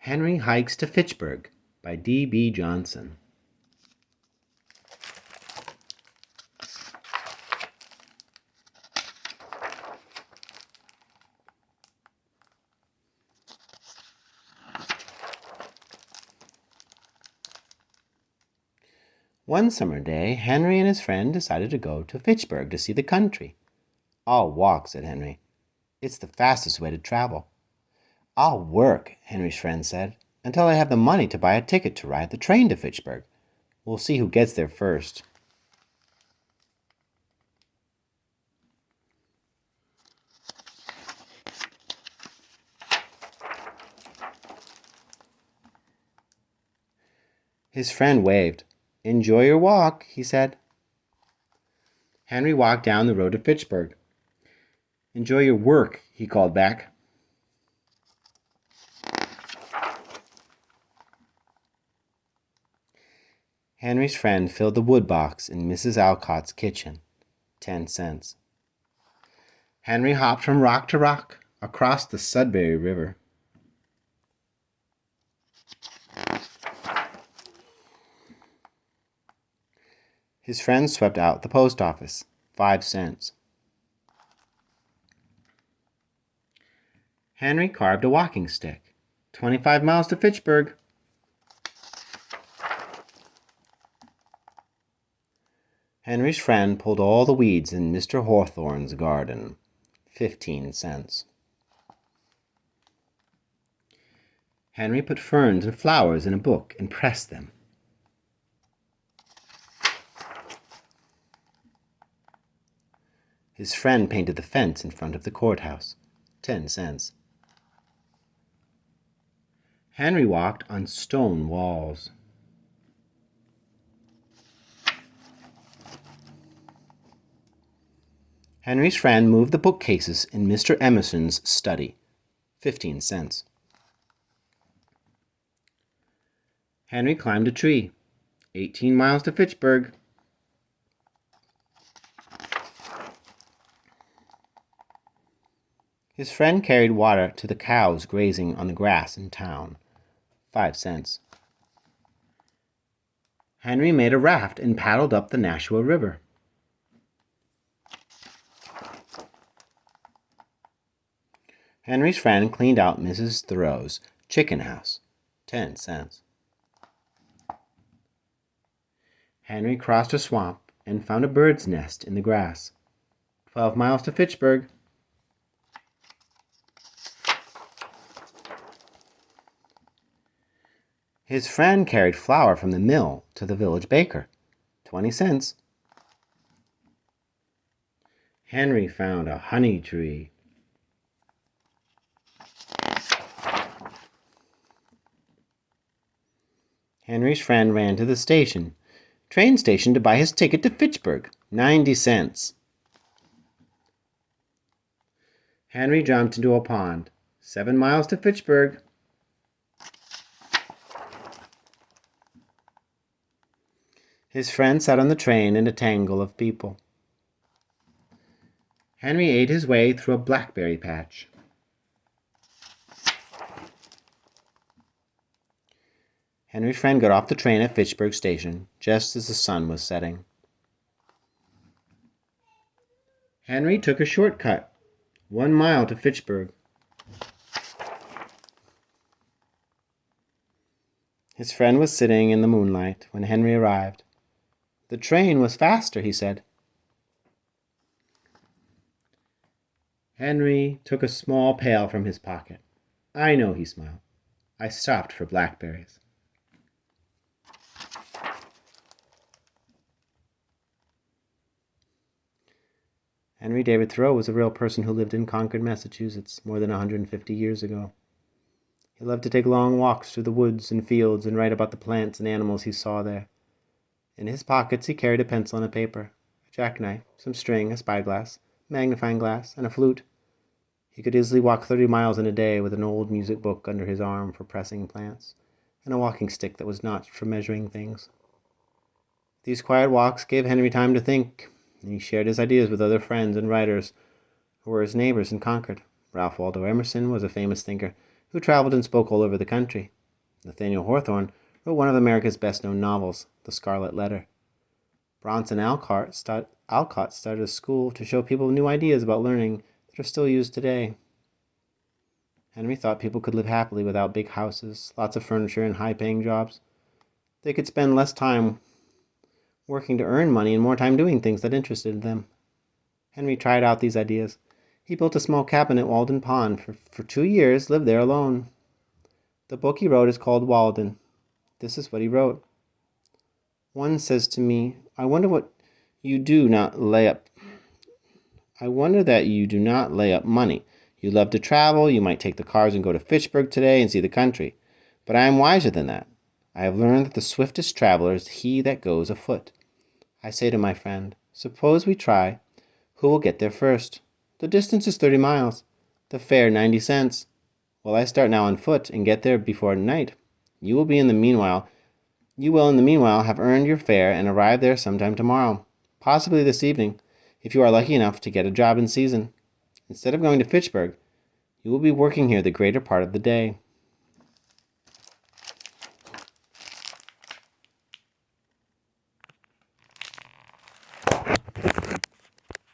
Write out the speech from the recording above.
Henry Hikes to Fitchburg by D.B. Johnson. One summer day, Henry and his friend decided to go to Fitchburg to see the country. "I'll walk," said Henry. "It's the fastest way to travel." "I'll work," Henry's friend said, "until I have the money to buy a ticket to ride the train to Fitchburg. We'll see who gets there first." His friend waved. "Enjoy your walk," he said. Henry walked down the road to Fitchburg. "Enjoy your work," he called back. Henry's friend filled the wood box in Mrs. Alcott's kitchen. 10 cents. Henry hopped from rock to rock across the Sudbury River. His friend swept out the post office. 5 cents. Henry carved a walking stick. 25 miles to Fitchburg. Henry's friend pulled all the weeds in Mr. Hawthorne's garden. 15 cents. Henry put ferns and flowers in a book and pressed them. His friend painted the fence in front of the courthouse. 10 cents. Henry walked on stone walls. Henry's friend moved the bookcases in Mr. Emerson's study. 15 cents. Henry climbed a tree. 18 miles to Fitchburg. His friend carried water to the cows grazing on the grass in town. 5 cents. Henry made a raft and paddled up the Nashua River. Henry's friend cleaned out Mrs. Thoreau's chicken house. 10 cents. Henry crossed a swamp and found a bird's nest in the grass. 12 miles to Fitchburg. His friend carried flour from the mill to the village baker. 20 cents. Henry found a honey tree. Henry's friend ran to the train station, to buy his ticket to Fitchburg. 90 cents. Henry jumped into a pond. 7 miles to Fitchburg. His friend sat on the train in a tangle of people. Henry ate his way through a blackberry patch. Henry's friend got off the train at Fitchburg Station just as the sun was setting. Henry took a shortcut. 1 mile to Fitchburg. His friend was sitting in the moonlight when Henry arrived. "The train was faster," he said. Henry took a small pail from his pocket. "I know," he smiled. "I stopped for blackberries." Henry David Thoreau was a real person who lived in Concord, Massachusetts, more than 150 years ago. He loved to take long walks through the woods and fields and write about the plants and animals he saw there. In his pockets he carried a pencil and a paper, a jackknife, some string, a spyglass, magnifying glass, and a flute. He could easily walk 30 miles in a day with an old music book under his arm for pressing plants, and a walking stick that was notched for measuring things. These quiet walks gave Henry time to think, and he shared his ideas with other friends and writers who were his neighbors in Concord. Ralph Waldo Emerson was a famous thinker who traveled and spoke all over the country. Nathaniel Hawthorne wrote one of America's best-known novels, The Scarlet Letter. Bronson Alcott started a school to show people new ideas about learning that are still used today. Henry thought people could live happily without big houses, lots of furniture, and high-paying jobs. They could spend less time working to earn money and more time doing things that interested them. Henry tried out these ideas. He built a small cabin at Walden Pond. For 2 years, lived there alone. The book he wrote is called Walden. This is what he wrote. One says to me, I wonder that you do not lay up money. You love to travel. You might take the cars and go to Fitchburg today and see the country. But I am wiser than that. I have learned that the swiftest traveler is he that goes afoot. I say to my friend, suppose we try. Who will get there first? The distance is 30 miles. The fare 90 cents. Well, I start now on foot and get there before night. You will in the meanwhile have earned your fare and arrive there sometime tomorrow, possibly this evening, if you are lucky enough to get a job in season. Instead of going to Fitchburg, you will be working here the greater part of the day.